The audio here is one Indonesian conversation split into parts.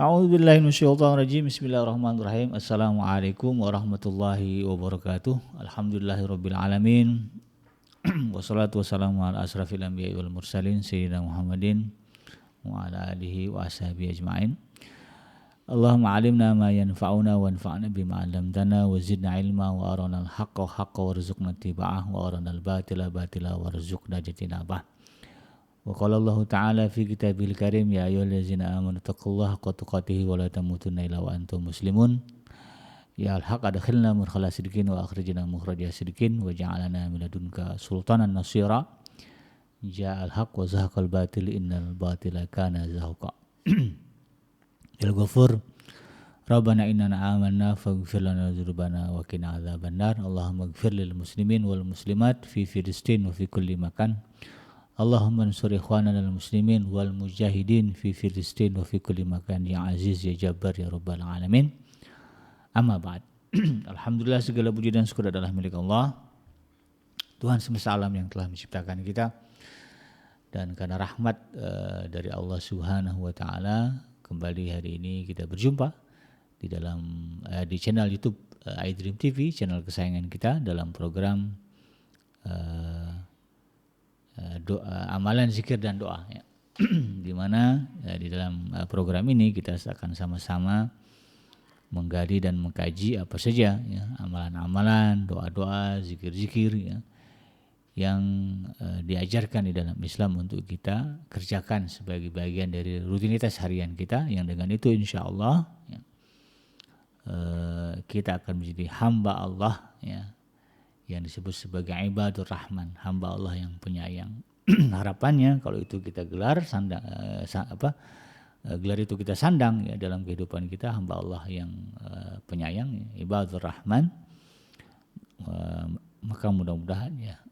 A'udzubillahi minasyaitonirrajim. Bismillahirrahmanirrahim. Assalamualaikum warahmatullahi wabarakatuh. Alhamdulillahirabbil alamin. Wassalatu wassalamu ala asrafil anbiya'i wal mursalin sayyidina Muhammadin wa ala alihi wa ashabihi ajma'in. Allahumma 'allimna ma yanfa'una wanfa'na bima 'allamtana wa zidna ilma wa arina al-haqqa haqqan warzuqna ittiba'ah wa arina al-batila batila warzuqna ijtinabah. Wa qala Allah ta'ala fi kitabil karim ya ayyuhallazina amanu taqullaha haqqa tuqatih wa la tamutunna illa wa antum muslimun. Ya al-haq adkhilna mudkhala sidqin wa akhrijna mukhraja sidqin wa ja'alna min ladunka sultanan nasira. Ja al-haq wa zahaqal batil innal batila kana zahuqa. Ya Ghafur Rabbana innana amanna faghfir lana dzunubana wa qina adzabannar. Allahumma ighfir lil muslimin wal muslimat fi Filistin wa fi kulli makan. Allahumma ansur ikhwanana al-muslimin wal mujahidin fi Filistin wa fi kulli makan ya aziz ya jabbar ya rabbal alamin. Amma ba'd. Alhamdulillah, segala puji dan syukur adalah milik Allah, Tuhan semesta alam yang telah menciptakan kita. Dan karena rahmat dari Allah Subhanahu wa taala, kembali hari ini kita berjumpa di dalam di channel YouTube iDream TV, channel kesayangan kita, dalam program amalan zikir dan doa ya. Di mana di dalam program ini kita akan sama-sama menggali dan mengkaji apa saja ya, amalan-amalan, doa-doa, zikir-zikir ya, yang diajarkan di dalam Islam untuk kita kerjakan sebagai bagian dari rutinitas harian kita, yang dengan itu insya Allah ya, kita akan menjadi hamba Allah ya, yang disebut sebagai ibadur rahman, hamba Allah yang penyayang. Harapannya kalau itu kita gelar gelar itu kita sandang ya dalam kehidupan kita, hamba Allah yang penyayang ya, ibadur rahman, maka mudah-mudahan ya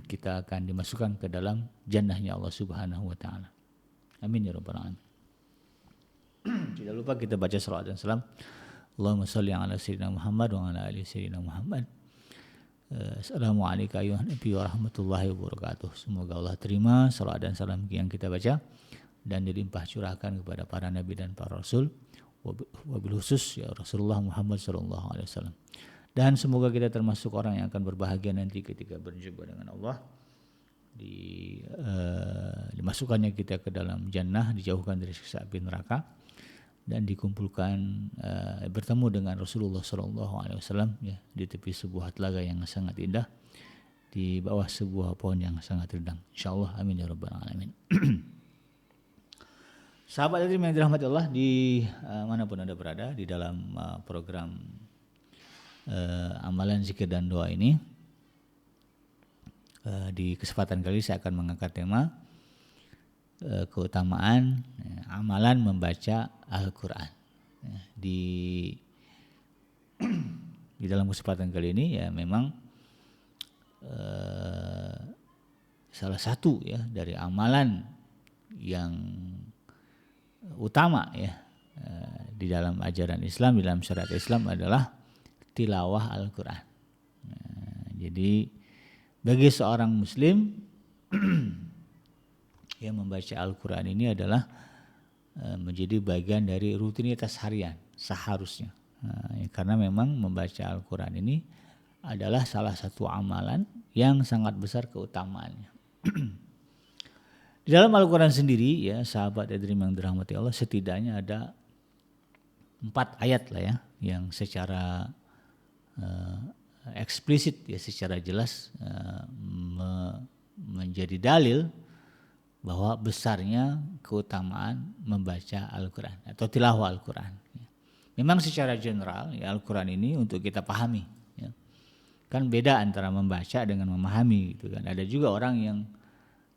kita akan dimasukkan ke dalam jannahnya Allah Subhanahu wa taala. Amin ya rabbal alamin. Tidak lupa kita baca salawat dan salam. Allahumma shalli ala sayyidina Muhammad wa ala ali sayyidina Muhammad. Assalamualaikum warahmatullahi warahmatullahi wabarakatuh. Semoga Allah terima salawat dan salam yang kita baca dan dilimpah curahkan kepada para nabi dan para rasul, wabil khusus ya Rasulullah Muhammad sallallahu alaihi wasallam. Dan semoga kita termasuk orang yang akan berbahagia nanti ketika berjumpa dengan Allah, dimasukkannya kita ke dalam jannah, dijauhkan dari siksa api neraka, dan dikumpulkan bertemu dengan Rasulullah SAW ya, di tepi sebuah telaga yang sangat indah, di bawah sebuah pohon yang sangat rindang. InsyaAllah, amin ya rabbal alamin. Sahabat hadirin yang dirahmati Allah, di manapun Anda berada di dalam program amalan zikir dan doa ini, di kesempatan kali saya akan mengangkat tema keutamaan amalan membaca Al-Quran. Di dalam kesempatan kali ini ya memang salah satu ya dari amalan yang utama ya di dalam ajaran Islam, di dalam syariat Islam adalah tilawah Al-Quran. Jadi bagi seorang muslim yang membaca Al-Quran ini adalah menjadi bagian dari rutinitas harian seharusnya. Karena memang membaca Al-Quran ini adalah salah satu amalan yang sangat besar keutamaannya. Di dalam Al-Quran sendiri ya sahabat hadirin yang dirahmati Allah, setidaknya ada 4 ayat lah ya yang secara eksplisit ya, secara jelas menjadi dalil bahwa besarnya keutamaan membaca Al-Quran atau tilawah Al-Quran. Memang secara general ya, Al-Quran ini untuk kita pahami ya. Kan beda antara membaca dengan memahami gitu kan. Ada juga orang yang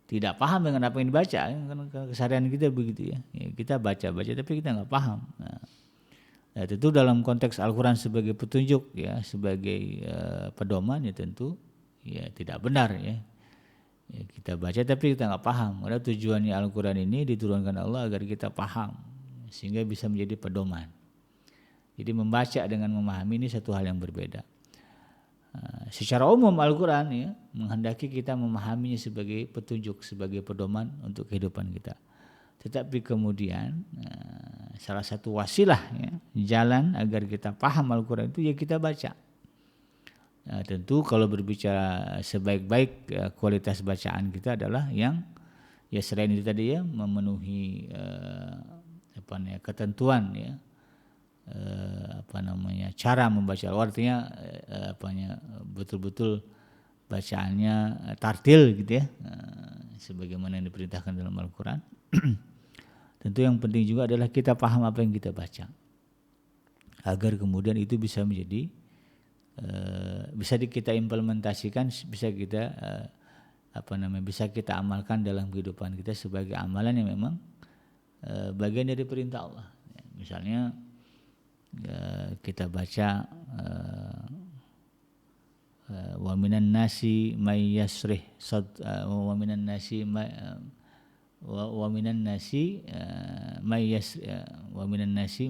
tidak paham dengan apa yang dibaca, kan keseharian kita begitu ya. Kita baca-baca tapi kita nggak paham. Nah, tentu dalam konteks Al-Quran sebagai petunjuk ya, sebagai pedoman ya tentu ya tidak benar ya. Ya, kita baca tapi kita nggak paham. Karena tujuannya Al-Quran ini diturunkan Allah agar kita paham sehingga bisa menjadi pedoman. Jadi membaca dengan memahami ini satu hal yang berbeda. Secara umum Al-Quran ya menghendaki kita memahaminya sebagai petunjuk, sebagai pedoman untuk kehidupan kita. Tetapi kemudian salah satu wasilah ya, jalan agar kita paham Al-Quran itu ya kita baca. Tentu kalau berbicara sebaik-baik kualitas bacaan kita adalah yang ya selain itu tadi ya memenuhi ketentuan ya cara membaca, artinya betul-betul bacaannya tartil gitu ya, sebagaimana yang diperintahkan dalam Al-Quran. Tentu yang penting juga adalah kita paham apa yang kita baca, agar kemudian itu bisa menjadi bisa kita implementasikan, bisa kita bisa kita amalkan dalam kehidupan kita sebagai amalan yang memang bagian dari perintah Allah. Misalnya kita baca wa minan nasi may yasrih wa minan nasi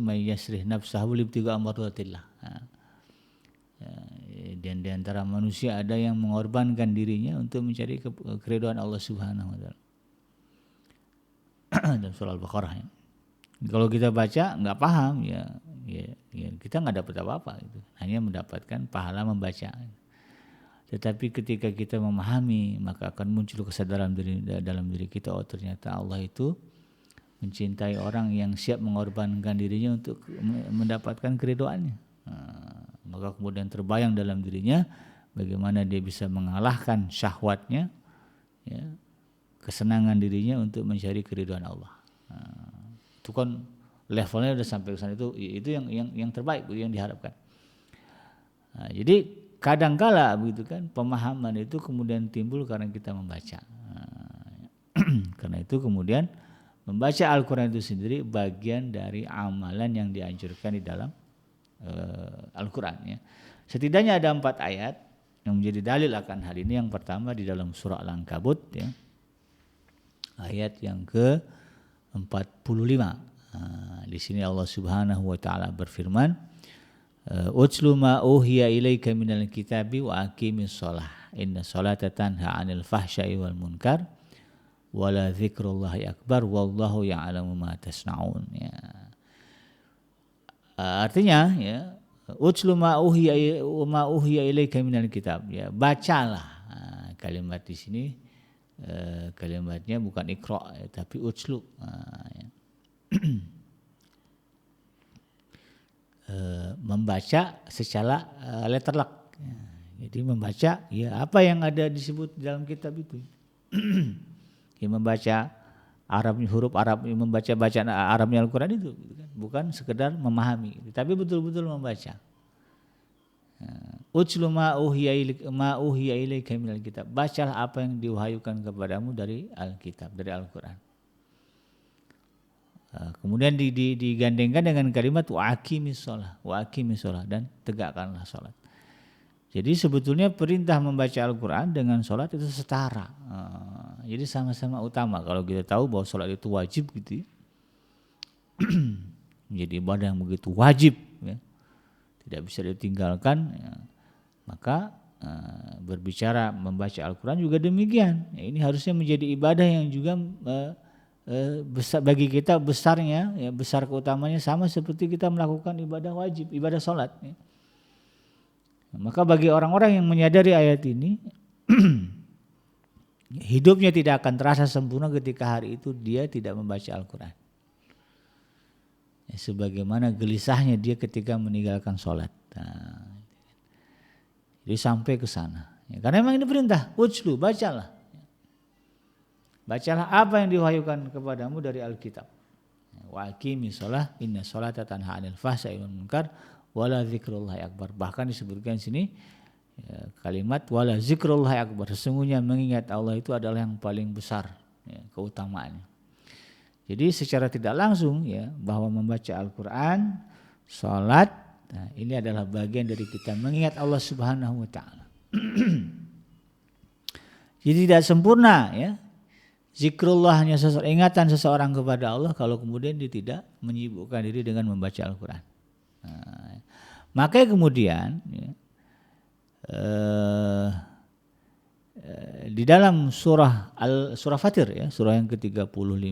may yasrih nafsahu libtiga amratillah. Dan di antara manusia ada yang mengorbankan dirinya untuk mencari keridhaan Allah Subhanahu wa taala. Dalam surah Al-Baqarah ya. Kalau kita baca nggak paham ya kita nggak dapat apa-apa gitu. Hanya mendapatkan pahala membaca. Tetapi ketika kita memahami, maka akan muncul kesadaran dalam diri kita, oh ternyata Allah itu mencintai orang yang siap mengorbankan dirinya untuk mendapatkan keridhaannya. Maka kemudian terbayang dalam dirinya bagaimana dia bisa mengalahkan syahwatnya, ya, kesenangan dirinya untuk mencari keridhaan Allah. Itu kan levelnya udah sampai ke sana, itu yang terbaik, yang diharapkan. Jadi kadangkala begitu kan, pemahaman itu kemudian timbul karena kita membaca. Karena itu kemudian membaca Al-Quran itu sendiri bagian dari amalan yang dianjurkan di dalam Al-Quran ya. Setidaknya ada 4 ayat yang menjadi dalil akan hal ini. Yang pertama di dalam surah Al-Ankabut ya, ayat yang ke-45. Di sini Allah Subhanahu wa taala berfirman, "Utslu ma uhiya ilaika minal kitabi wa aqimis shalah. Inna sholata tanha 'anil fahsya'i wal munkar wa la dzikrullahi akbar wallahu ya'lamu ma tasna'un." Ya. Artinya ya, utslu ma uhiya ilaika minal kitab ya, bacalah. Kalimat di sini kalimatnya bukan iqra ya, tapi utslu ya. Membaca secara letterlock ya. Jadi membaca ya apa yang ada disebut dalam kitab itu. Ya, membaca huruf Arab, membaca bacaan Arabnya Al-Quran itu gitu kan? Bukan sekedar memahami, tapi betul-betul membaca. Utslu ma uhiya ilaika minal kitab. Bacalah apa yang diwahyukan kepadamu dari Alkitab, dari Al-Quran. Kemudian digandengkan dengan kalimat wa aqimis shalah, dan tegakkanlah salat. Jadi sebetulnya perintah membaca Al-Quran dengan sholat itu setara. Jadi sama-sama utama. Kalau kita tahu bahwa sholat itu wajib gitu ya. Menjadi ibadah yang begitu wajib ya. Tidak bisa ditinggalkan ya. Maka berbicara membaca Al-Quran juga demikian ya, ini harusnya menjadi ibadah yang juga besar bagi kita, besarnya ya, besar keutamanya sama seperti kita melakukan ibadah wajib, ibadah sholat ya. Maka bagi orang-orang yang menyadari ayat ini, hidupnya tidak akan terasa sempurna ketika hari itu dia tidak membaca Al-Quran ya, sebagaimana gelisahnya dia ketika meninggalkan sholat. Jadi sampai ke sana ya, karena memang ini perintah, utslu, bacalah apa yang diwahyukan kepadamu dari Alkitab. Wa aqimis shalah inna sholata tanha 'anil fahsya'i wal munkar wala dzikrullahi akbar. Bahkan disebutkan di sini ya, kalimat wala dzikrullahi akbar, sesungguhnya mengingat Allah itu adalah yang paling besar ya, keutamaannya. Jadi secara tidak langsung ya, bahwa membaca Al-Quran, salat, nah, ini adalah bagian dari kita mengingat Allah Subhanahu wa taala. Jadi tidak sempurna ya zikrullahnya, ingatan seseorang kepada Allah kalau kemudian dia tidak menyibukkan diri dengan membaca Al-Quran. Nah, makanya kemudian ya, di dalam surah Fatir ya, surah yang ke-35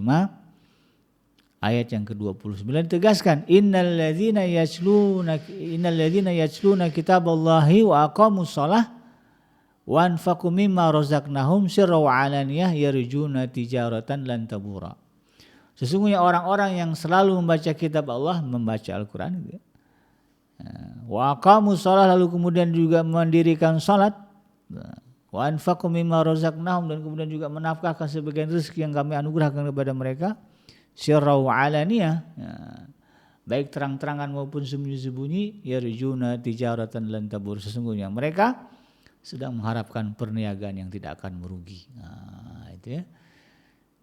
ayat yang ke-29 tegaskan innal ladzina yatsluna kitaballahi wa aqamus shalah wa anfaqu mimma razaqnahum sirran wa alaniyah yarjuna tijaratan lan tabura. Sesungguhnya orang-orang yang selalu membaca kitab Allah, membaca Al-Qur'an gitu ya. Wa aqamus shalah, lalu kemudian juga mendirikan salat, wa anfaqu mimma razaqnahum, dan kemudian juga menafkahkan sebagian rezeki yang kami anugerahkan kepada mereka, sirra wa alaniyah, baik terang-terangan maupun sembunyi-sembunyi, yarjuna tijaratan lan tabur, sesungguhnya mereka sedang mengharapkan perniagaan yang tidak akan merugi. Itu ya.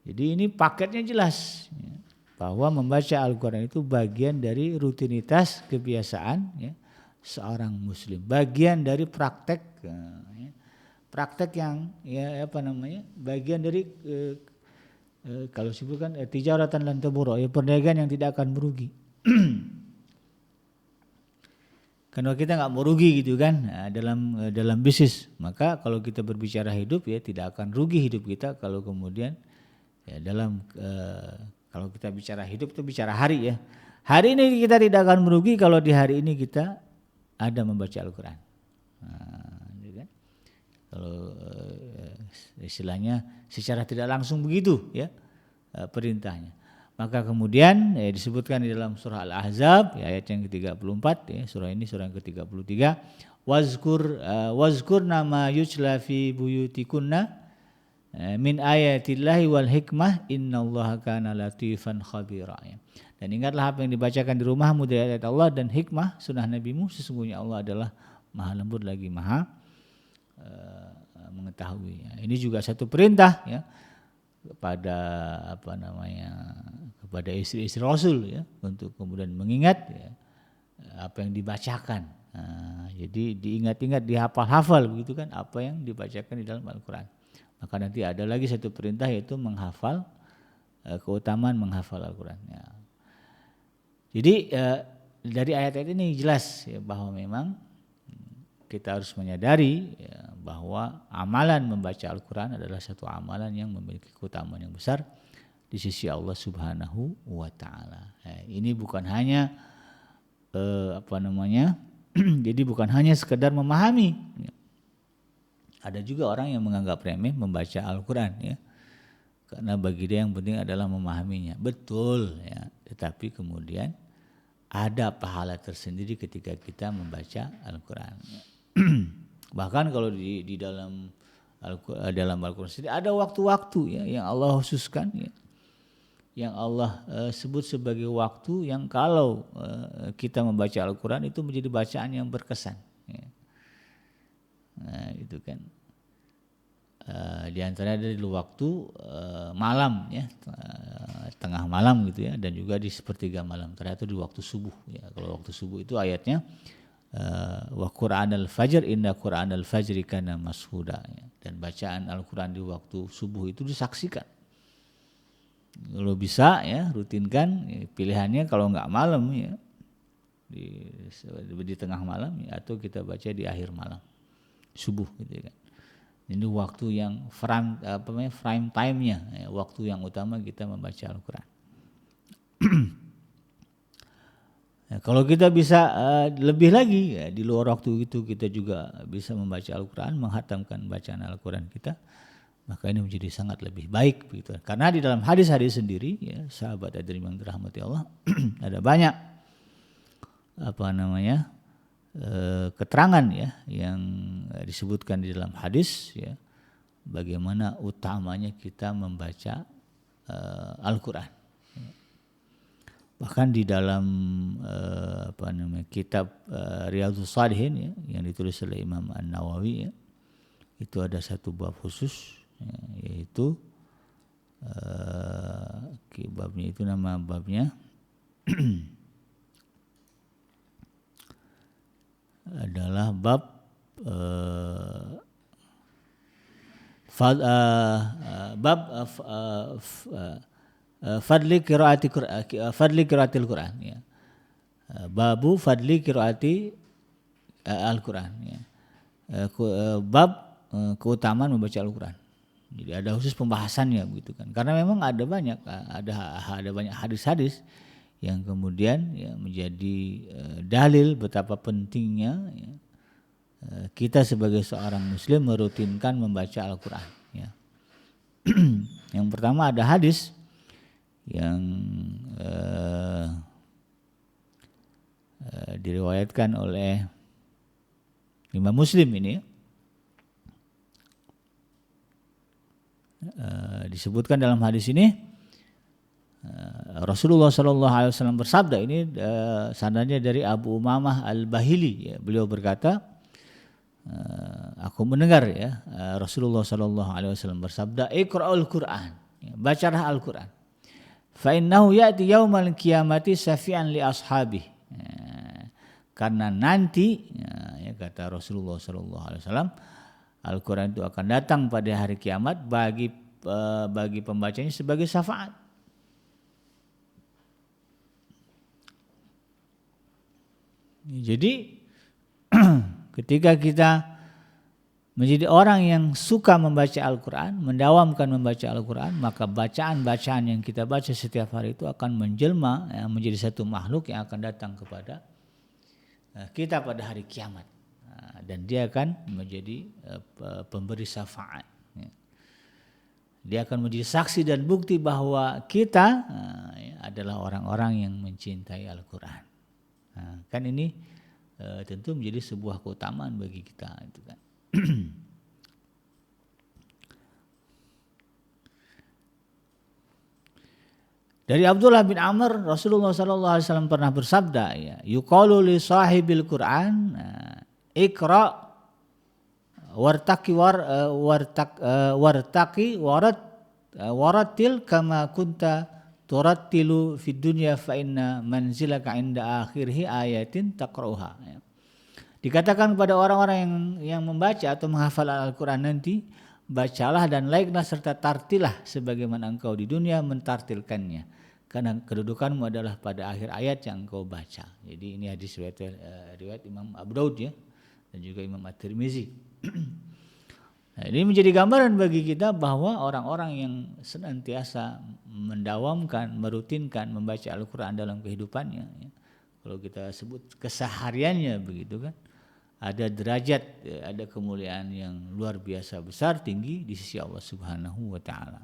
Jadi ini paketnya jelas ya, bahwa membaca Al-Quran itu bagian dari rutinitas kebiasaan ya, seorang muslim, bagian dari praktek ya, praktek yang ya bagian dari kalau disebutkan tijaratan lan tabur, ya, perniagaan yang tidak akan merugi. Karena kita nggak mau rugi gitu kan, dalam bisnis, maka kalau kita berbicara hidup ya tidak akan rugi hidup kita kalau kemudian ya kalau kita bicara hidup itu bicara hari ya. Hari ini kita tidak akan merugi kalau di hari ini kita ada membaca Al-Quran. Gitu kan? Kalau istilahnya secara tidak langsung begitu ya perintahnya. Maka kemudian disebutkan di dalam surah Al-Ahzab ya, ayat yang ke-34 ya, surah ini surah yang ke-33, wazkur nama yujla fi buyutikunna min ayatillahi wal hikmah innallaha kana latifan khabira. Dan ingatlah apa yang dibacakan di rumahmu dari ayat Allah dan hikmah sunnah nabimu, sesungguhnya Allah adalah maha lembut lagi maha mengetahui. Ini juga satu perintah ya kepada kepada istri-istri Rasul ya, untuk kemudian mengingat ya, apa yang dibacakan. Jadi diingat-ingat, dihafal-hafal begitu kan apa yang dibacakan di dalam Al-Quran. Maka nanti ada lagi satu perintah yaitu menghafal, keutamaan menghafal Al-Quran. Ya. Jadi dari ayat-ayat ini jelas ya, bahwa memang kita harus menyadari ya, bahwa amalan membaca Al-Quran adalah satu amalan yang memiliki keutamaan yang besar di sisi Allah Subhanahu wa Ta'ala. Ini bukan hanya jadi bukan hanya sekedar memahami. Ya. Ada juga orang yang menganggap remeh membaca Al-Quran ya, karena bagi dia yang penting adalah memahaminya. Betul ya, tetapi kemudian ada pahala tersendiri ketika kita membaca Al-Quran. Bahkan kalau di dalam Al-Quran sendiri ada waktu-waktu ya yang Allah khususkan ya, yang Allah sebut sebagai waktu yang kalau kita membaca Al-Quran itu menjadi bacaan yang berkesan ya. Nah, itu kan di antara dari waktu malam ya, tengah malam gitu ya, dan juga di sepertiga malam, ternyata di waktu subuh ya. Kalau waktu subuh itu ayatnya wa Qur'anal fajr inna Qur'anal fajri kana mashuda ya. Dan bacaan Al-Quran di waktu subuh itu disaksikan. Kalau bisa ya rutinkan ya, pilihannya kalau enggak malam ya di tengah malam ya, atau kita baca di akhir malam subuh gitu kan. Ini waktu yang prime time-nya ya, waktu yang utama kita membaca Al-Quran. Nah, kalau kita bisa lebih lagi ya, di luar waktu itu kita juga bisa membaca Al-Quran, menghatamkan bacaan Al-Quran kita, maka ini menjadi sangat lebih baik begitu. Karena di dalam hadis-hadis sendiri ya, sahabat hadirin yang dirahmati Allah, ada banyak keterangan ya yang disebutkan di dalam hadis ya, bagaimana utamanya kita membaca Al-Quran. Bahkan di dalam kitab Riyadhus Shalihin ya, yang ditulis oleh Imam An-Nawawi ya, itu ada satu bab khusus ya, yaitu babnya itu nama babnya adalah bab fadli qiraatil Quran ya. Babu fadli qiraati Al-Quran ya. Bab keutamaan membaca Al-Quran. Jadi ada khusus pembahasannya begitu kan. Karena memang ada banyak hadis-hadis yang kemudian ya menjadi dalil betapa pentingnya ya, kita sebagai seorang muslim merutinkan membaca Al-Qur'an ya. Yang pertama ada hadis yang diriwayatkan oleh Imam Muslim ini disebutkan dalam hadis ini Rasulullah SAW bersabda, ini sanadnya dari Abu Umamah Al-Bahili ya, beliau berkata aku mendengar ya Rasulullah SAW bersabda, Iqra'ul Qur'an ya, bacalah Al-Qur'an fa innahu ya'ti yaumal qiyamati syafi'an li ashabihi ya, karena nanti ya, kata Rasulullah SAW Al-Quran itu akan datang pada hari kiamat bagi pembacanya sebagai syafaat. Jadi ketika kita menjadi orang yang suka membaca Al-Quran, mendawamkan membaca Al-Quran, maka bacaan-bacaan yang kita baca setiap hari itu akan menjelma ya, menjadi satu makhluk yang akan datang kepada kita pada hari kiamat. Dan dia akan menjadi pemberi syafaat. Dia akan menjadi saksi dan bukti bahwa kita adalah orang-orang yang mencintai Al-Quran. Kan ini tentu menjadi sebuah keutamaan bagi kita, itu kan. Dari Abdullah bin Amr, Rasulullah SAW pernah bersabda, ya, yuqalu li sahibil Quran, Iqra wartaqi waratil kama kunta turattilu fid dunya fa inna manzilaka inda akhirhi ayatin taqra'uha. Dikatakan kepada orang-orang yang membaca atau menghafal Al-Qur'an nanti, bacalah dan laiklah serta tartilah sebagaimana engkau di dunia mentartilkannya, karena kedudukanmu adalah pada akhir ayat yang engkau baca. Jadi ini hadis riwayat Imam Abu Daud ya, dan juga Imam At-Tirmizi. Nah, ini menjadi gambaran bagi kita bahwa orang-orang yang senantiasa mendawamkan, merutinkan membaca Al-Quran dalam kehidupannya, ya, kalau kita sebut kesehariannya begitu kan, ada derajat, ada kemuliaan yang luar biasa besar, tinggi di sisi Allah Subhanahu wa Ta'ala.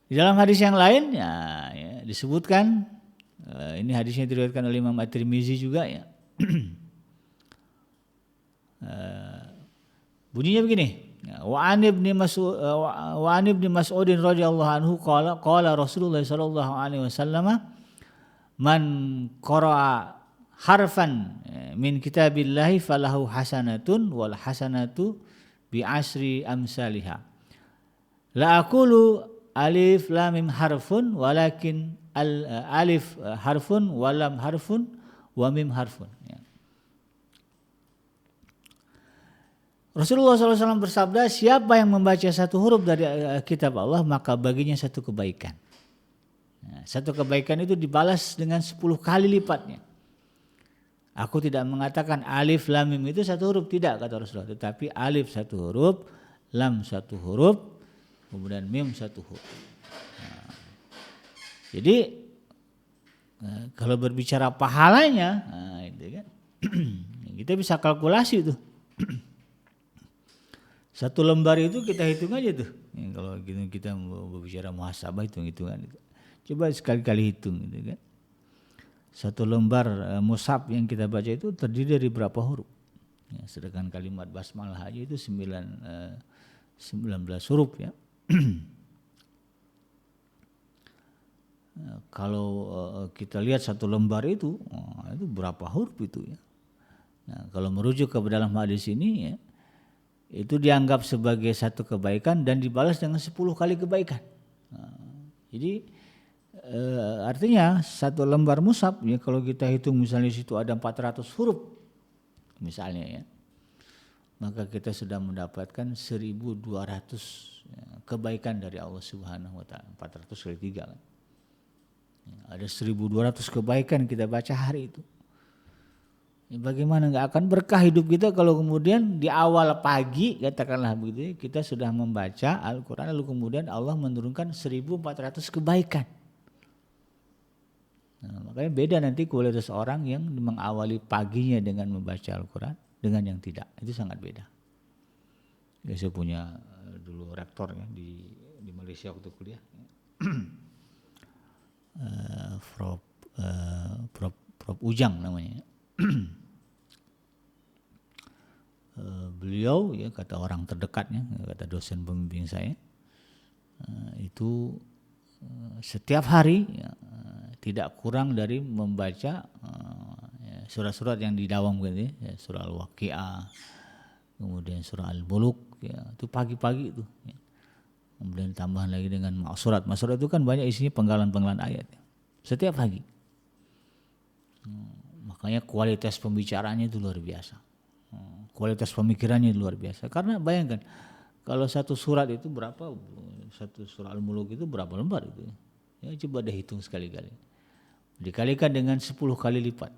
Di dalam hadis yang lain ya disebutkan, ini hadisnya diriwayatkan oleh Imam At-Tirmizi juga ya. Bunyinya begini, wa an ibni Mas'udin radhiyallahu anhu qala Rasulullah sallallahu alaihi wasallam, man qara'a harfan min kitabillahi falahu hasanatun wal hasanatu bi asri amsalha, la aqulu alif lam mim harfun walakin alif harfun wa lam harfun wa mim harfun. Rasulullah SAW bersabda, siapa yang membaca satu huruf dari kitab Allah maka baginya satu kebaikan. Satu kebaikan itu dibalas dengan 10 kali lipatnya. Aku tidak mengatakan alif lam mim itu satu huruf, tidak kata Rasulullah, tetapi alif satu huruf, lam satu huruf, kemudian mim satu huruf. Jadi kalau berbicara pahalanya, itu kan, kita bisa kalkulasi tuh. Satu lembar itu kita hitung aja tuh. Ya, kalau kita mau berbicara muhasabah hitung-hitungan itu. Coba sekali-kali hitung gitu kan. Satu lembar mushaf yang kita baca itu terdiri dari berapa huruf? Ya, sedangkan kalimat basmalah aja itu 19 huruf ya. Kalau kita lihat satu lembar itu berapa huruf itu ya. Nah, kalau merujuk ke dalam hadis ini ya, itu dianggap sebagai satu kebaikan dan dibalas dengan 10 kali kebaikan. Jadi artinya satu lembar mushaf ya, kalau kita hitung misalnya situ ada 400 huruf misalnya ya, maka kita sudah mendapatkan 1.200 kebaikan dari Allah Subhanahu wa Ta'ala. 400 kali 3 kan. Ada 1.200 kebaikan kita baca hari itu. Bagaimana nggak akan berkah hidup kita kalau kemudian di awal pagi katakanlah begitu kita sudah membaca Al-Quran lalu kemudian Allah menurunkan 1400 kebaikan. Nah, makanya beda nanti kualitas orang yang mengawali paginya dengan membaca Al-Quran dengan yang tidak, itu sangat beda. Ya, saya punya dulu rektor ya di Malaysia waktu kuliah, Prof Ujang namanya. Beliau ya kata orang terdekatnya, kata dosen pembimbing saya, itu setiap hari ya, tidak kurang dari membaca surat-surat yang didawam gitu ya, surah Al-Waqi'ah, kemudian surah Al-Muluk ya, itu pagi-pagi itu ya. Kemudian tambah lagi dengan ma'surat. Ma'surat itu kan banyak isinya penggalan-penggalan ayat ya. Setiap pagi. Makanya kualitas pembicaraannya itu luar biasa. Kualitas pemikirannya luar biasa. Karena bayangkan kalau satu surat itu berapa, satu surah Al-Muluk itu berapa lembar itu ya, coba deh hitung sekali-kali. Dikalikan dengan 10 kali lipat.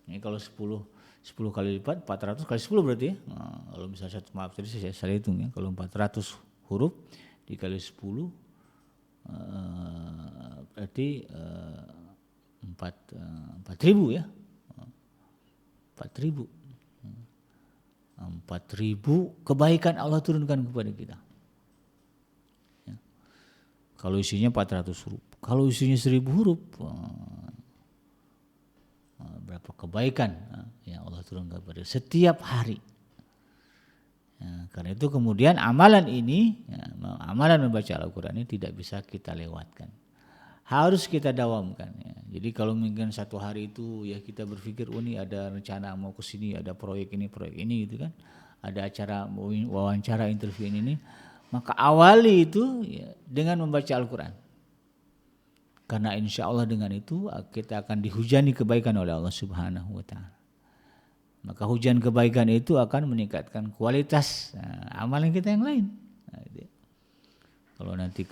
Ini kalau 10 kali lipat 400 kali 10 berarti ya. Nah, kalau misalnya maaf tadi saya salah hitung ya. Kalau 400 huruf dikali 10 berarti 4.000 ya. 4.000 kebaikan Allah turunkan kepada kita. Ya. Kalau isinya 400 huruf, kalau isinya 1000 huruf, berapa kebaikan yang Allah turunkan kepada setiap hari. Ya, karena itu kemudian amalan ini, ya, amalan membaca Al-Quran ini tidak bisa kita lewatkan. Harus kita dawamkan ya. Jadi kalau mungkin satu hari itu ya kita berpikir ini ada rencana mau ke sini, ada proyek ini gitu kan. Ada acara wawancara interview ini, maka awali itu ya, dengan membaca Al-Quran. Karena insya Allah dengan itu kita akan dihujani kebaikan oleh Allah Subhanahu wa Ta'ala. Maka hujan kebaikan itu akan meningkatkan kualitas amalan kita yang lain. Nah, kalau nanti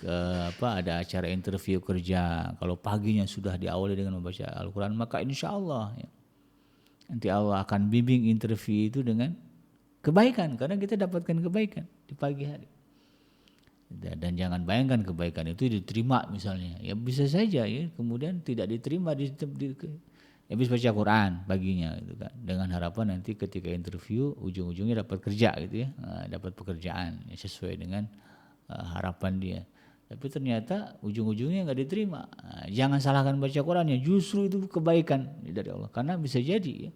ada acara interview kerja, kalau paginya sudah diawali dengan membaca Al-Quran, maka insya Allah ya, nanti Allah akan bimbing interview itu dengan kebaikan, karena kita dapatkan kebaikan di pagi hari. Dan jangan bayangkan kebaikan itu diterima misalnya, ya bisa saja ya kemudian tidak diterima habis baca Quran paginya gitu kan, dengan harapan nanti ketika interview ujung-ujungnya dapat kerja gitu ya, dapat pekerjaan ya, sesuai dengan harapan dia. Tapi ternyata ujung-ujungnya nggak diterima. Jangan salahkan baca Qurannya, justru itu kebaikan dari Allah, karena bisa jadi ya,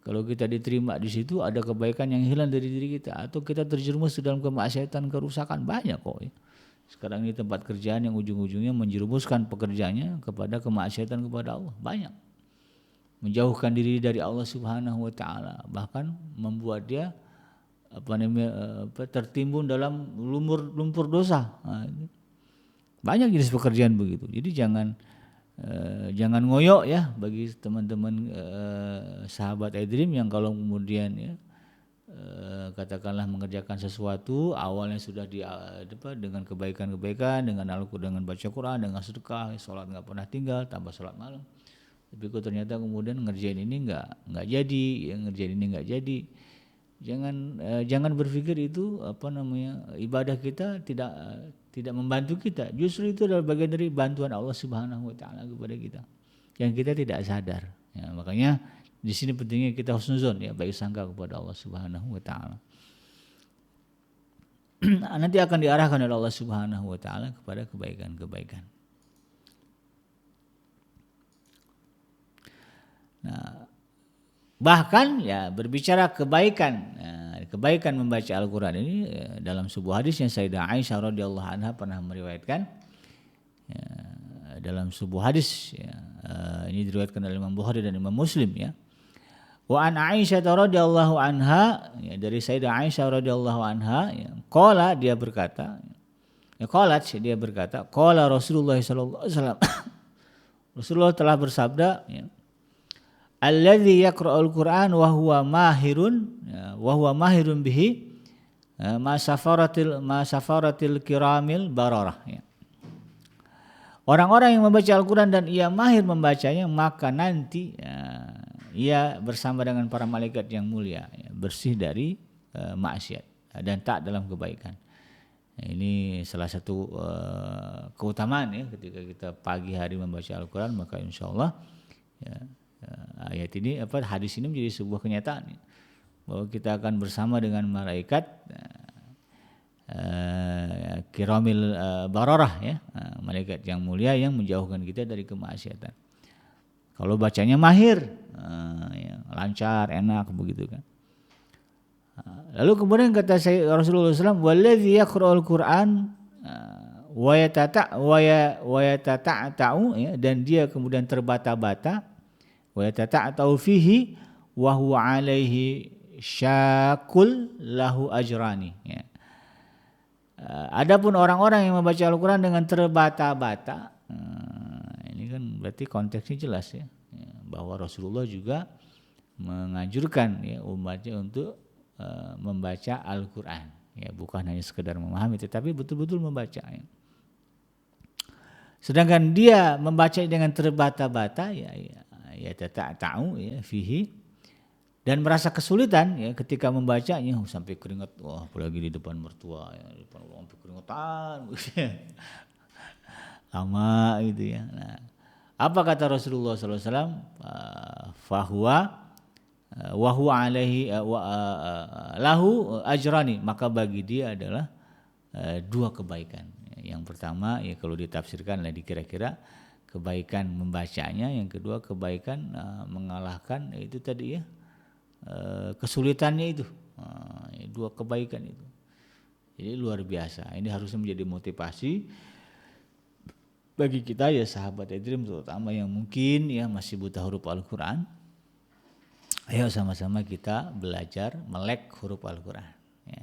kalau kita diterima di situ ada kebaikan yang hilang dari diri kita, atau kita terjerumus dalam kemaksiatan, kerusakan banyak kok ya. Sekarang ini tempat kerjaan yang ujung-ujungnya menjerumuskan pekerjaannya kepada kemaksiatan kepada Allah, banyak. Menjauhkan diri dari Allah Subhanahu wa Ta'ala, bahkan membuat dia tertimbun dalam lumpur dosa. Banyak jenis pekerjaan begitu. Jadi jangan ngoyok ya bagi teman-teman sahabat iDream yang kalau kemudian ya katakanlah mengerjakan sesuatu awalnya sudah dengan kebaikan-kebaikan, dengan Al-Quran, dengan baca Quran, dengan sedekah, sholat nggak pernah tinggal, tambah sholat malam. Tapi kok ternyata kemudian ngerjain ini nggak jadi, ya ngerjain ini nggak jadi. Jangan berpikir itu ibadah kita tidak membantu kita. Justru itu adalah bagian dari bantuan Allah Subhanahu wa Ta'ala kepada kita yang kita tidak sadar ya. Makanya di sini pentingnya kita husnuzon ya, baik sangka kepada Allah Subhanahu wa Ta'ala. Nanti akan diarahkan oleh Allah Subhanahu wa Ta'ala kepada kebaikan-kebaikan. Nah, bahkan ya berbicara kebaikan membaca Al-Quran ini dalam sebuah hadis yang Sayyidah Aisyah radhiyallahu anha pernah meriwayatkan ya, dalam sebuah hadis ya, ini diriwayatkan oleh Imam Bukhari dan Imam Muslim ya. Wa an Aisyah radhiyallahu anha ya, dari Sayyidah Aisyah radhiyallahu anha ya, dia berkata qala Rasulullah sallallahu alaihi wasallam Rasulullah telah bersabda ya, alladzi yaqra'ul Qur'an wa huwa mahirun bihi ma safaratil kiramil bararah ya. Orang-orang yang membaca Al-Quran dan ia mahir membacanya, maka nanti ia bersama dengan para malaikat yang mulia, ya, bersih dari maksiat dan taat dalam kebaikan. Nah, ini salah satu keutamaan ya ketika kita pagi hari membaca Al-Quran, maka insya Allah ya, ayat ini hadis ini menjadi sebuah kenyataan ya, bahwa kita akan bersama dengan malaikat kiramil bararah ya, malaikat yang mulia yang menjauhkan kita dari kemaksiatan. Kalau bacanya mahir, ya, lancar, enak begitu kan. Lalu kemudian kata Rasulullah SAW, "Walladzi yaqra'ul Qur'an wa yatata'u," ya, dan dia kemudian terbata-bata, wa yatata'u fihi wa huwa 'alaihi syakul lahu ajrani. Ya. Adapun orang-orang yang membaca Al-Quran dengan terbata-bata, ini kan berarti konteksnya jelas ya, bahwa Rasulullah juga menganjurkan ya umatnya untuk membaca Al-Quran, ya, bukan hanya sekedar memahami, tetapi betul-betul membaca. Ya. Sedangkan dia membaca dengan terbata-bata, ya tahu ya fihi, dan merasa kesulitan ya ketika membacanya sampai keringat, wah apalagi di depan mertua, ya, di depan orang sampai keringetan, lama gitu ya. Nah, apa kata Rasulullah SAW? Fahuwa wahuwa alaihi lahu ajrani, maka bagi dia adalah dua kebaikan. Yang pertama ya kalau ditafsirkan lah dikira-kira kebaikan membacanya, yang kedua kebaikan mengalahkan itu tadi ya kesulitannya itu. Dua kebaikan itu. Jadi luar biasa. Ini harusnya menjadi motivasi bagi kita ya sahabat Edrim, terutama yang mungkin ya masih buta huruf Al-Quran. Ayo sama-sama kita belajar melek huruf Al-Quran. Ya.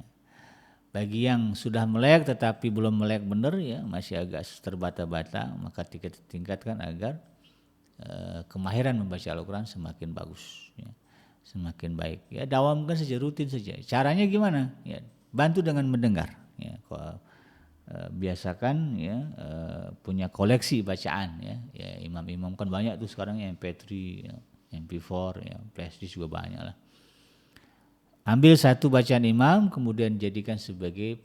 Bagi yang sudah melek tetapi belum melek benar ya, masih agak terbata-bata, maka kita tingkatkan agar kemahiran membaca Al-Quran semakin bagus, ya, semakin baik. Ya, dawamkan saja, rutin saja. Caranya gimana? Ya, bantu dengan mendengar. Ya, biasakan ya punya koleksi bacaan ya. Ya, imam-imam kan banyak tuh sekarang MP3 ya. MP4 ya, flashdisk juga banyak lah. Ambil satu bacaan imam, kemudian jadikan sebagai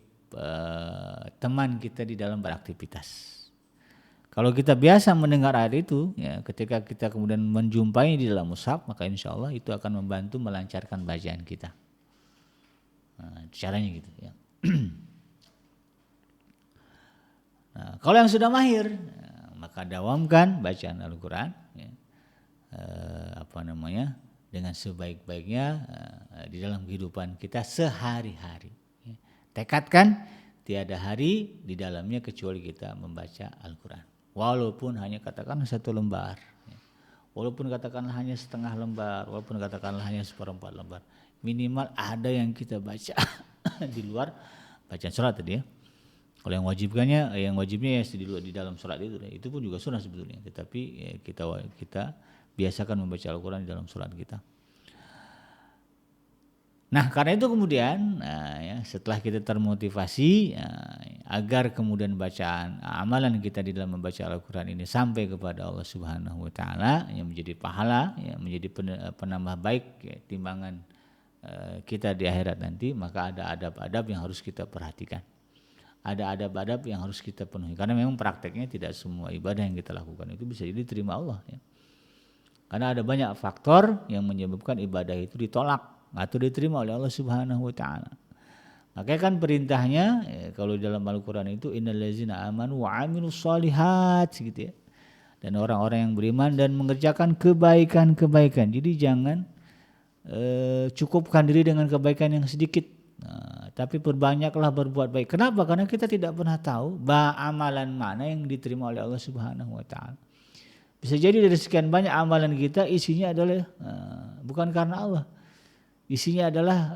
teman kita di dalam beraktivitas. Kalau kita biasa mendengar ayat itu, ya, ketika kita kemudian menjumpai di dalam mushaf, maka insya Allah itu akan membantu melancarkan bacaan kita. Nah, caranya gitu ya. Nah, kalau yang sudah mahir, maka dawamkan bacaan Al-Quran. Ya. Dengan sebaik-baiknya di dalam kehidupan kita sehari-hari. Tekadkan tiada hari di dalamnya kecuali kita membaca Al-Quran. Walaupun hanya katakanlah satu lembar, walaupun katakanlah hanya setengah lembar, walaupun katakanlah hanya seperempat lembar, minimal ada yang kita baca di luar bacaan sholat tadi ya. Kalau yang wajibnya ya di dalam sholat itu pun juga sunnah sebetulnya. Tetapi ya, kita biasakan membaca Al-Quran di dalam sholat kita. Nah karena itu kemudian ya, setelah kita termotivasi agar kemudian bacaan amalan kita di dalam membaca Al-Quran ini sampai kepada Allah Subhanahu Wa Taala yang menjadi pahala, ya, menjadi penambah baik ya, timbangan kita di akhirat nanti, maka ada adab-adab yang harus kita perhatikan. Ada adab-adab yang harus kita penuhi karena memang prakteknya tidak semua ibadah yang kita lakukan itu bisa diterima Allah ya. Karena ada banyak faktor yang menyebabkan ibadah itu ditolak atau diterima oleh Allah Subhanahu Wa Taala. Makanya kan perintahnya ya, kalau dalam Al-Quran itu innallazina amanu wa amilus shalihat gitu ya. Dan orang-orang yang beriman dan mengerjakan kebaikan-kebaikan. Jadi jangan cukupkan diri dengan kebaikan yang sedikit. Tapi perbanyaklah berbuat baik. Kenapa? Karena kita tidak pernah tahu amalan mana yang diterima oleh Allah Subhanahu Wa Taala. Bisa jadi dari sekian banyak amalan kita isinya adalah bukan karena Allah. Isinya adalah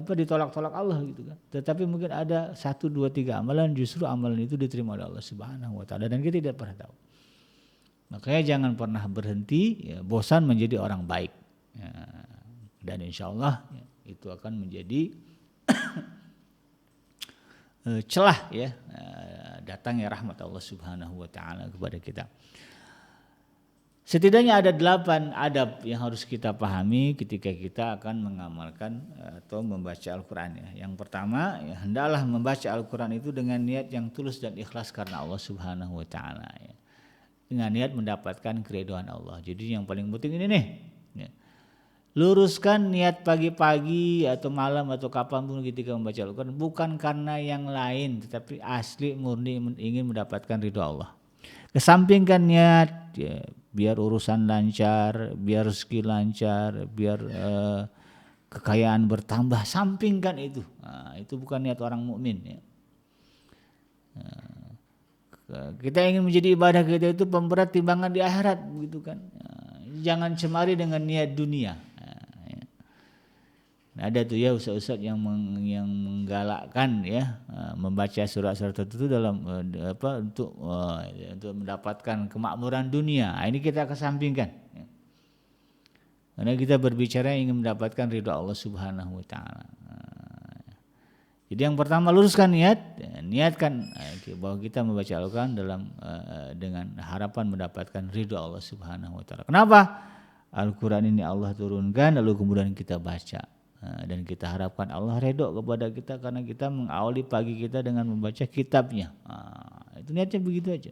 ditolak-tolak Allah gitu kan. Tetapi mungkin ada 1, 2, 3 amalan justru amalan itu diterima oleh Allah Subhanahu Wa Taala dan kita tidak pernah tahu. Makanya jangan pernah berhenti ya, bosan menjadi orang baik. Ya, dan insya Allah ya, itu akan menjadi celah ya datangnya rahmat Allah Subhanahu Wa Taala kepada kita. Setidaknya ada 8 adab yang harus kita pahami ketika kita akan mengamalkan atau membaca Al-Quran ya. Yang pertama, ya, hendaklah membaca Al-Quran itu dengan niat yang tulus dan ikhlas karena Allah Subhanahu wa taala ya. Dengan niat mendapatkan keridhaan Allah. Jadi yang paling penting ini nih. Ya. Luruskan niat pagi-pagi atau malam atau kapanpun ketika membaca Al-Quran bukan karena yang lain, tetapi asli murni ingin mendapatkan ridho Allah. Kesampingkan niat ya, biar urusan lancar, biar rezeki lancar, biar kekayaan bertambah, sampingkan itu. Nah, itu bukan niat orang mukmin ya. Kita ingin menjadi ibadah kita itu pemberat timbangan di akhirat begitu kan. Jangan cemari dengan niat dunia. Ada tuh ya ustaz-ustaz yang menggalakkan ya membaca surat-surat tertentu dalam untuk mendapatkan kemakmuran dunia. Ini kita kesampingkan. Ya. Karena kita berbicara ingin mendapatkan ridho Allah Subhanahu wa taala. Jadi yang pertama luruskan niat, niatkan bahwa kita membaca Al-Quran dengan harapan mendapatkan ridho Allah Subhanahu wa taala. Kenapa? Al-Quran ini Allah turunkan lalu kemudian kita baca. Dan kita harapkan Allah redho kepada kita karena kita mengawali pagi kita dengan membaca kitabnya. Itu niatnya begitu aja.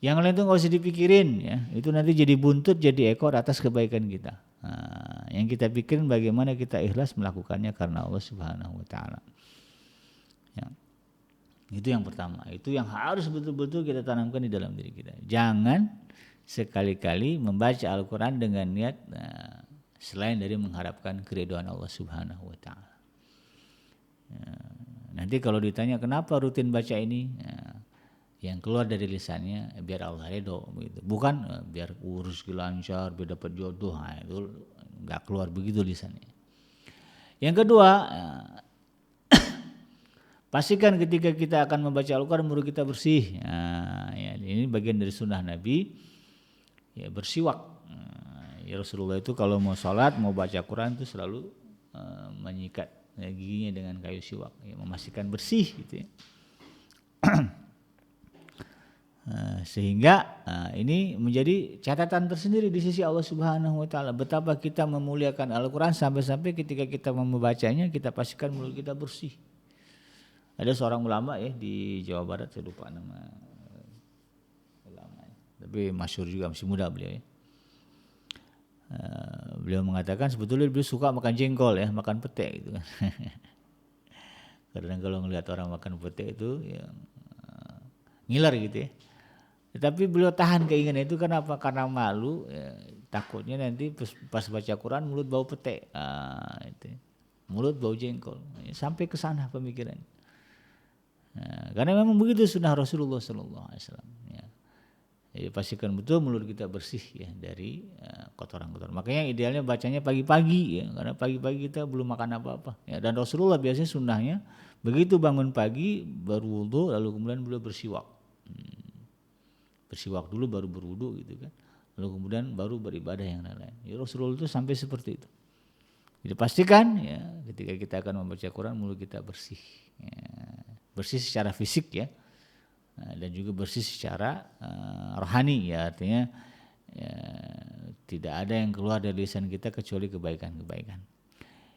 Yang lain itu nggak usah dipikirin ya. Itu nanti jadi buntut, jadi ekor atas kebaikan kita. Yang kita pikirin bagaimana kita ikhlas melakukannya karena Allah Subhanahu wa taala. Ya. Itu yang pertama. Itu yang harus betul-betul kita tanamkan di dalam diri kita. Jangan sekali-kali membaca Al-Quran dengan niat selain dari mengharapkan keridhaan Allah Subhanahu wa taala. Ya, nanti kalau ditanya kenapa rutin baca ini, yang keluar dari lisannya biar Allah ridho begitu. Bukan biar urus lancar, biar dapat jodoh. Itu enggak keluar begitu lisannya. Yang kedua, pastikan ketika kita akan membaca Al-Quran mulut kita bersih. Ya, ini bagian dari sunnah Nabi. Ya, bersiwak. Ya Rasulullah itu kalau mau sholat, mau baca Quran itu selalu menyikat giginya dengan kayu siwak, ya, memastikan bersih gitu ya. Sehingga ini menjadi catatan tersendiri di sisi Allah Subhanahu wa taala betapa kita memuliakan Al-Quran sampai-sampai ketika kita membacanya kita pastikan mulut kita bersih. Ada seorang ulama ya di Jawa Barat, saya lupa nama ulama, tapi masyhur juga, masih muda beliau ya. Beliau mengatakan sebetulnya beliau suka makan jengkol ya, makan pete gitu kan. Karena kalau ngelihat orang makan pete itu ya, ngiler gitu ya. Tetapi beliau tahan keinginan itu kenapa? Karena malu ya, takutnya nanti pas baca Quran mulut bau pete, itu, mulut bau jengkol, ya, sampai ke sana pemikiran. Karena memang begitu sunnah Rasulullah SAW. Ya. Jadi pastikan betul mulut kita bersih ya dari kotoran-kotoran. Makanya idealnya bacanya pagi-pagi ya, karena pagi-pagi kita belum makan apa-apa. Ya, dan Rasulullah biasanya sunnahnya begitu bangun pagi baru wudu lalu kemudian beliau bersiwak. Bersiwak dulu baru berwudu gitu kan. Lalu kemudian baru beribadah yang lain-lain. Ya, Rasulullah itu sampai seperti itu. Jadi pastikan ya ketika kita akan membaca Quran mulut kita bersih. Ya, bersih secara fisik ya. Dan juga bersih secara rohani ya, artinya ya, tidak ada yang keluar dari lisan kita kecuali kebaikan-kebaikan.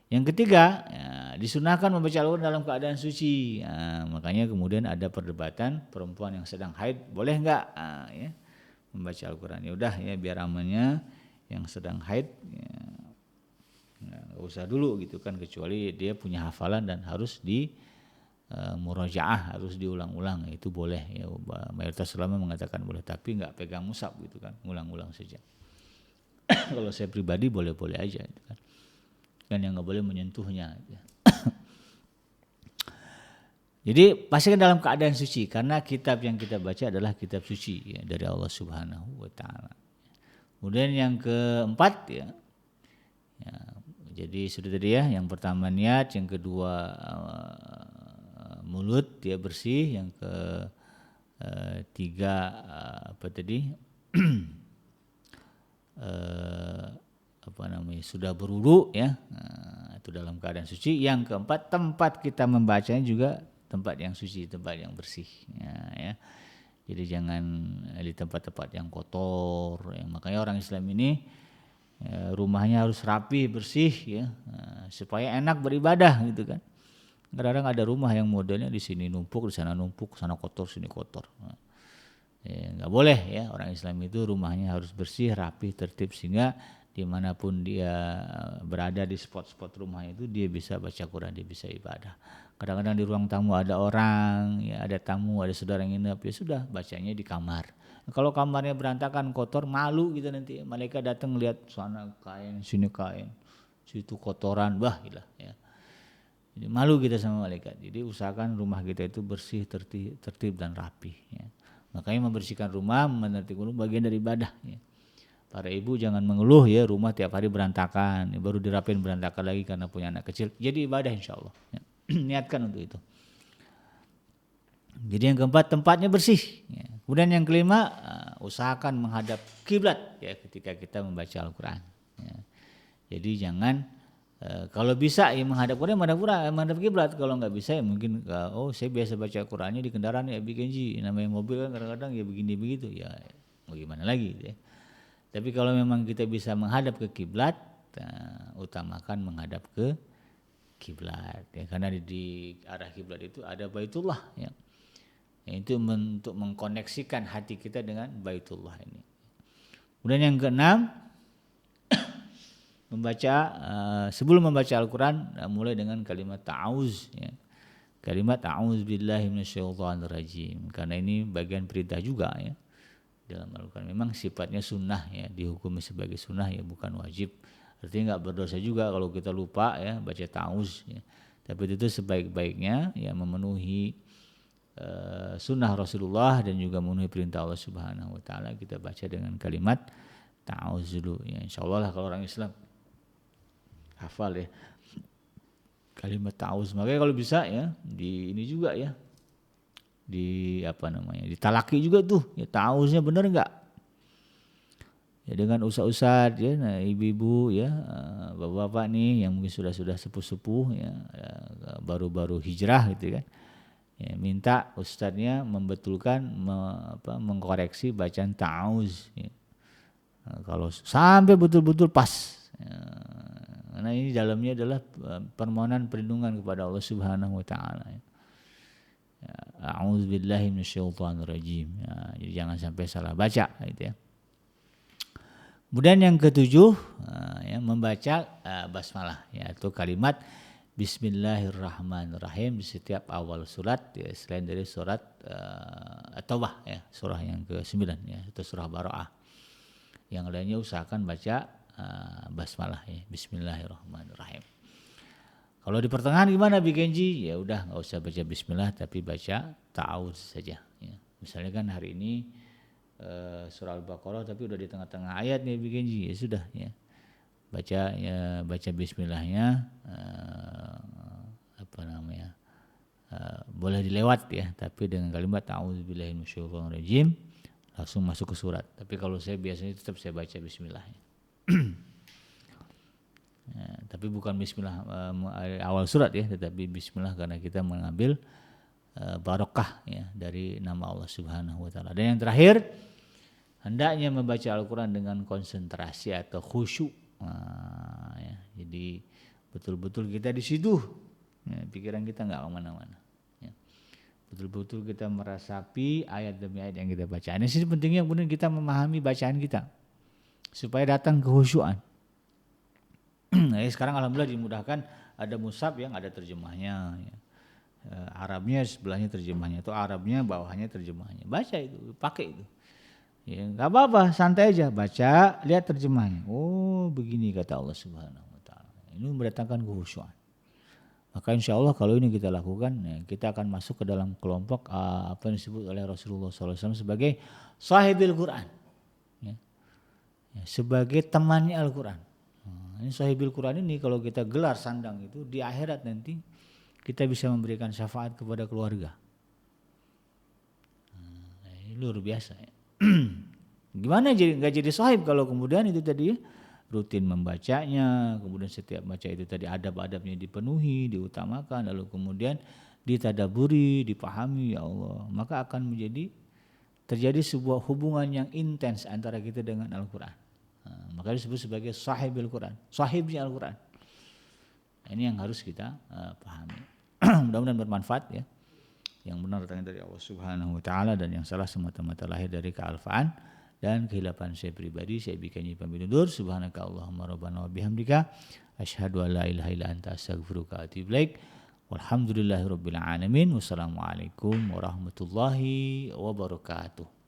Yang ketiga, ya, disunahkan membaca Al-Quran dalam keadaan suci. Makanya kemudian ada perdebatan perempuan yang sedang haid boleh enggak ya, membaca Al-Quran. Ya udah ya biar amannya yang sedang haid ya, nggak usah dulu gitu kan, kecuali dia punya hafalan dan harus di murajaah, harus diulang-ulang, itu boleh ya. Mayoritas ulama mengatakan boleh, tapi nggak pegang mushaf gitu kan, ngulang-ulang saja. Kalau saya pribadi boleh-boleh aja gitu kan yang nggak boleh menyentuhnya gitu. Jadi pastikan dalam keadaan suci karena kitab yang kita baca adalah kitab suci ya, dari Allah Subhanahu wa taala. Kemudian yang keempat ya, jadi sudah tadi ya, yang pertama niat, yang kedua mulut dia bersih, yang ketiga apa tadi sudah berwudu ya, itu dalam keadaan suci. Yang keempat tempat kita membacanya juga tempat yang suci, tempat yang bersih ya. Jadi jangan di tempat-tempat yang kotor. Ya. Makanya orang Islam ini rumahnya harus rapi, bersih ya, supaya enak beribadah gitu kan. Kadang-kadang ada rumah yang modelnya di sini numpuk, di sana numpuk, sana kotor, sini kotor. Ya, nggak boleh ya, orang Islam itu rumahnya harus bersih, rapi, tertib, sehingga dimanapun dia berada di spot-spot rumah itu dia bisa baca Quran, dia bisa ibadah. Kadang-kadang di ruang tamu ada orang, ya ada tamu, ada saudara yang nginep, ya sudah bacanya di kamar. Kalau kamarnya berantakan, kotor, malu gitu nanti. Malaikat datang lihat sana kain, sini kain, situ kotoran, wah gila ya. Jadi malu kita sama malaikat. Jadi usahakan rumah kita itu bersih, tertib dan rapi. Ya. Makanya membersihkan rumah, menertibkan rumah bagian dari ibadah. Ya. Para ibu jangan mengeluh ya rumah tiap hari berantakan, ya, baru dirapin berantakan lagi karena punya anak kecil. Jadi ibadah insya Allah. Ya. Niatkan untuk itu. Jadi yang keempat, tempatnya bersih. Ya. Kemudian yang kelima, usahakan menghadap kiblat ya ketika kita membaca Al-Quran. Ya. Jadi jangan kalau bisa ya menghadap Quran, menghadap kiblat. Kalau nggak bisa ya mungkin saya biasa baca Qurannya di kendaraan ya bikin namanya mobil kan kadang-kadang ya begini begitu ya mau gimana lagi gitu ya. Tapi kalau memang kita bisa menghadap ke kiblat, utamakan menghadap ke kiblat ya, karena di arah kiblat itu ada Baitullah ya. Itu untuk mengkoneksikan hati kita dengan Baitullah ini. Kemudian yang keenam, sebelum membaca Al-Quran mulai dengan kalimat ta'awuz ya. Kalimat ta'awuz billahi minasyaitonir rajim, karena ini bagian perintah juga ya dalam Al-Quran. Memang sifatnya sunnah ya, dihukumi sebagai sunnah ya, bukan wajib. Artinya nggak berdosa juga kalau kita lupa ya baca ta'awuz ya. Tapi itu sebaik-baiknya ya memenuhi sunnah Rasulullah dan juga memenuhi perintah Allah Subhanahu Wa Taala, kita baca dengan kalimat ta'awuz dulu ya. Insyaallah lah kalau orang Islam hafal ya kalimat ta'awuz. Makanya kalau bisa ya di ini juga ya, di ditalaki juga tuh ya, ta'awuznya bener enggak ya, dengan ustaz-ustaz ya, nah, ibu-ibu ya, bapak-bapak nih yang mungkin sudah sepuh-sepuh ya, baru-baru hijrah gitu kan ya, minta ustadznya membetulkan mengkoreksi bacaan ta'awuz ya. Nah, kalau sampai betul-betul pas ya, karena ini dalamnya adalah permohonan perlindungan kepada Allah Subhanahu Wa Taala. A'udzubillahi minasyaitonirrajim. Ya, jadi jangan sampai salah baca gitu ya. Kemudian yang ketujuh ya, membaca basmalah yaitu kalimat Bismillahirrahmanirrahim di setiap awal surat ya, selain dari surat At-Taubah ya, surah yang ke-9 ya, itu surah Bara'ah. Yang lainnya usahakan baca basmalah ya, Bismillahirrahmanirrahim. Kalau di pertengahan gimana bikinji? Ya udah nggak usah baca Bismillah tapi baca ta'awuz saja. Ya. Misalnya kan hari ini surah Al-Baqarah tapi udah di tengah-tengah ayat nih bikinji, ya sudah ya baca Bismillahnya boleh dilewat ya, tapi dengan kalimat A'udzubillahi minasyaitonirrajim langsung masuk ke surat. Tapi kalau saya biasanya tetap saya baca Bismillah. Ya, tapi bukan Bismillah awal surat ya, tetapi Bismillah karena kita mengambil barokah ya dari nama Allah Subhanahu Wa Taala. Dan yang terakhir, hendaknya membaca Al-Quran dengan konsentrasi atau khusyuk. Ya, jadi betul-betul kita di situ, ya, pikiran kita nggak kemana-mana. Ya. Betul-betul kita meresapi ayat demi ayat yang kita baca. Ini sih pentingnya kemudian kita memahami bacaan kita supaya datang kehusyuan. Nah, sekarang alhamdulillah dimudahkan, ada mushaf yang ada terjemahnya. Ya. Arabnya sebelahnya terjemahnya, atau Arabnya bawahnya terjemahnya. Baca itu, pakai itu. Ya, nggak apa-apa, santai aja baca, lihat terjemahnya. Oh, begini kata Allah Subhanahu Wa Taala. Ini mendatangkan kehusyuan. Maka insya Allah kalau ini kita lakukan, ya, kita akan masuk ke dalam kelompok apa yang disebut oleh Rasulullah SAW sebagai sahibil Quran, ya. Ya, sebagai temannya Al-Quran. Ini sahibil Quran ini kalau kita gelar sandang itu di akhirat nanti kita bisa memberikan syafaat kepada keluarga. Ini luar biasa ya. Gimana jadi nggak jadi sahib kalau kemudian itu tadi rutin membacanya, kemudian setiap baca itu tadi adab-adabnya dipenuhi, diutamakan, lalu kemudian ditadaburi, dipahami, ya Allah, maka akan menjadi terjadi sebuah hubungan yang intens antara kita dengan Al-Quran. Maka disebut sebagai sahibul Quran, sahibnya Al-Quran. Ini yang harus kita pahami. Mudah-mudahan bermanfaat ya. Yang benar datangnya dari Allah Subhanahu wa taala dan yang salah semata-mata lahir dari kealfaan dan kehilapan saya pribadi. Saya bikinnya pamit undur. Subhanaka Allahumma rabbana wa bihamdika asyhadu an la ilaha illa anta astaghfiruka wa atubu ilaik. Walhamdulillahirabbil alamin. Wassalamualaikum warahmatullahi wabarakatuh.